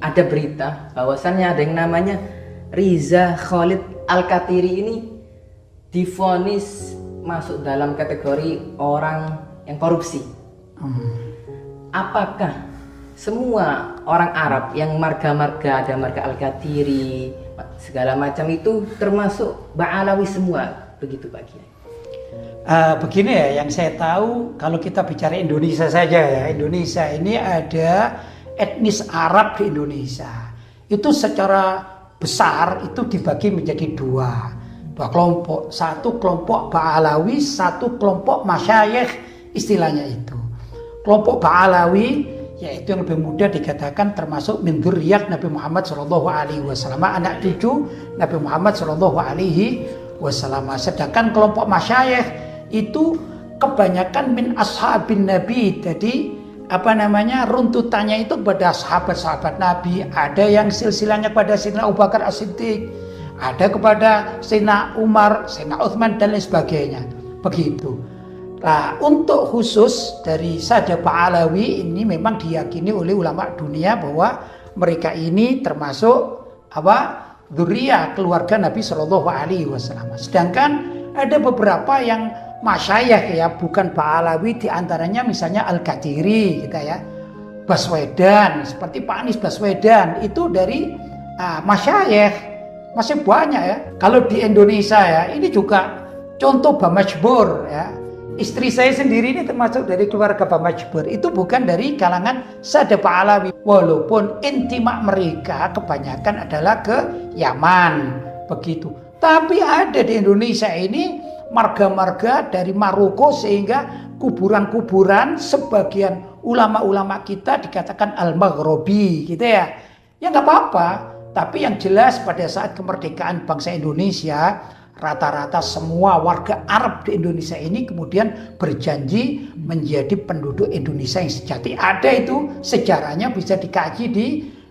Ada berita bahwasannya ada yang namanya Riza Khalid Al-Qatiri ini divonis masuk dalam kategori orang yang korupsi. Apakah semua orang Arab yang marga-marga, ada marga Al-Qatiri segala macam itu termasuk Ba'alawi semua, begitu Pak Kiai? Begini ya, yang saya tahu kalau kita bicara Indonesia saja ya, Indonesia ini ada etnis Arab di Indonesia. Itu secara besar itu dibagi menjadi dua kelompok. Satu kelompok Ba'alawi, satu kelompok masyayikh, istilahnya itu. Kelompok Ba'alawi yaitu yang lebih mudah dikatakan termasuk min dzurriyyat Nabi Muhammad SAW, anak cucu Nabi Muhammad SAW. Sedangkan kelompok masyayikh itu kebanyakan min ashabin Nabi. Jadi runtutannya itu kepada sahabat-sahabat Nabi. Ada yang silsilahnya kepada Sayyidina Abu Bakar As-Siddiq, ada kepada Sayyidina Umar, Sayyidina Utsman dan lain sebagainya. Begitu. Nah, untuk khusus dari Sada Ba'alawi ini memang diyakini oleh ulama dunia bahwa mereka ini termasuk dzurriyyah keluarga Nabi SAW. Sedangkan ada beberapa yang masyayikh ya, bukan Ba'alawi, diantaranya misalnya Al-Qatiri kita ya, Baswedan, seperti Pak Anies Baswedan itu dari masyayikh, masih banyak ya. Kalau di Indonesia ya, ini juga contoh Bamajbur ya, istri saya sendiri ini termasuk dari keluarga Bamajbur, itu bukan dari kalangan Sada Ba'alawi, walaupun intimak mereka kebanyakan adalah ke Yaman begitu. Tapi ada di Indonesia ini marga-marga dari Maroko, sehingga kuburan-kuburan sebagian ulama-ulama kita dikatakan al-Maghribi gitu ya. Ya nggak apa-apa, tapi yang jelas pada saat kemerdekaan bangsa Indonesia, rata-rata semua warga Arab di Indonesia ini kemudian berjanji menjadi penduduk Indonesia yang sejati. Ada itu sejarahnya, bisa dikaji di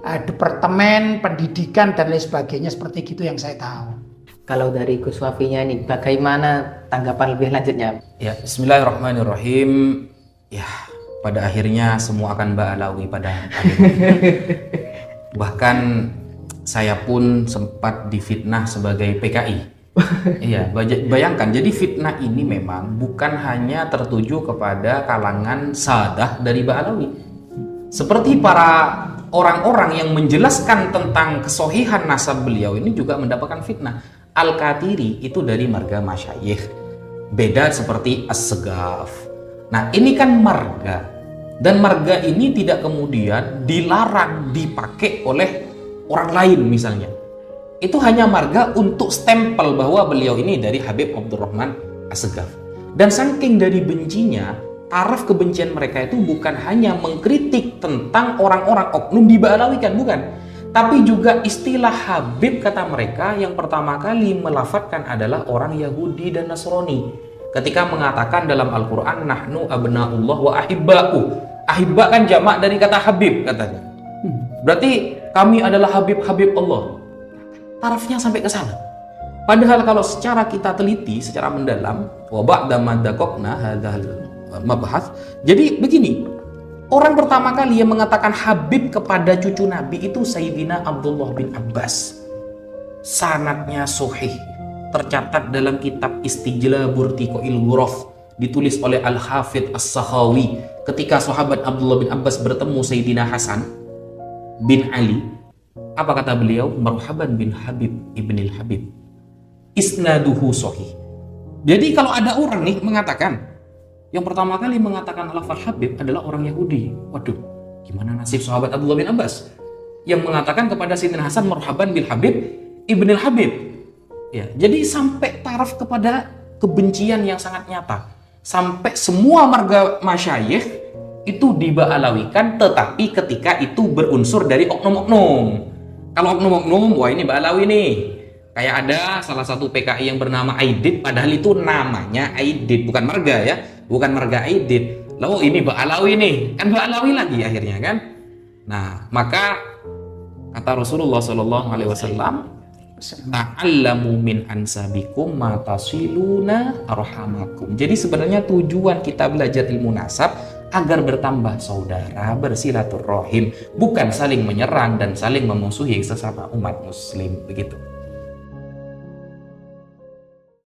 Departemen Pendidikan dan lain sebagainya, seperti itu yang saya tahu. Kalau dari Gus Wafinya ini, bagaimana tanggapan lebih lanjutnya? Ya, bismillahirrahmanirrahim. Ya, pada akhirnya semua akan Ba'alawi pada akhirnya. Bahkan saya pun sempat difitnah sebagai PKI. Iya, bayangkan. Jadi fitnah ini memang bukan hanya tertuju kepada kalangan sadah dari Ba'alawi. Seperti para orang-orang yang menjelaskan tentang kesohihan nasab beliau ini juga mendapatkan fitnah. Al-Qatiri itu dari marga masyayikh, beda seperti As-Segaf. Nah, ini kan marga, dan marga ini tidak kemudian dilarang dipakai oleh orang lain misalnya. Itu hanya marga untuk stempel bahwa beliau ini dari Habib Abdurrahman As-Segaf. Dan saking dari bencinya, taraf kebencian mereka itu bukan hanya mengkritik tentang orang-orang oknum di Ba'alawi, kan, bukan. Tapi juga istilah Habib, kata mereka, yang pertama kali melafadzkan adalah orang Yahudi dan Nasrani. Ketika mengatakan dalam Al-Quran, nahnu abna'ullah wa ahibba'u. Ahibba kan jamak dari kata Habib, katanya. Berarti kami adalah Habib-Habib Allah. Tarafnya sampai ke sana. Padahal kalau secara kita teliti, secara mendalam, wa ba'da ma dakokna hadzal mabhath. Jadi begini, orang pertama kali yang mengatakan Habib kepada cucu Nabi itu Sayyidina Abdullah bin Abbas. Sanadnya sahih, tercatat dalam kitab Istijlabur Tiqoil Ghuraf, ditulis oleh Al-Hafidh As-Sakhawi. Ketika sahabat Abdullah bin Abbas bertemu Sayyidina Hasan bin Ali, apa kata beliau? Marhaban bin Habib ibnil Habib. Isnaduhu sahih. Jadi kalau ada orang nih mengatakan, yang pertama kali mengatakan lafaz Habib adalah orang Yahudi. Waduh, gimana nasib sahabat Abdullah bin Abbas yang mengatakan kepada Sayyidina Hasan marhaban bil Habib ibnil Habib. Ya, jadi sampai taraf kepada kebencian yang sangat nyata. Sampai semua marga masyayikh itu diba'alawikan, tetapi ketika itu berunsur dari oknum-oknum. Kalau oknum-oknum, wah ini Ba'alawi nih. Kayak ada salah satu PKI yang bernama Aidit, padahal itu namanya Aidit, bukan marga ya. Bukan marga Aidit. Lalu ini Ba'alawi nih, kan Ba'alawi lagi akhirnya kan. Nah, maka kata Rasulullah SAW, ta'allamu min ansabikum ma tasiluna arhamakum. Jadi sebenarnya tujuan kita belajar ilmu nasab agar bertambah saudara, bersilaturahim, bukan saling menyerang dan saling memusuhi sesama umat muslim, begitu.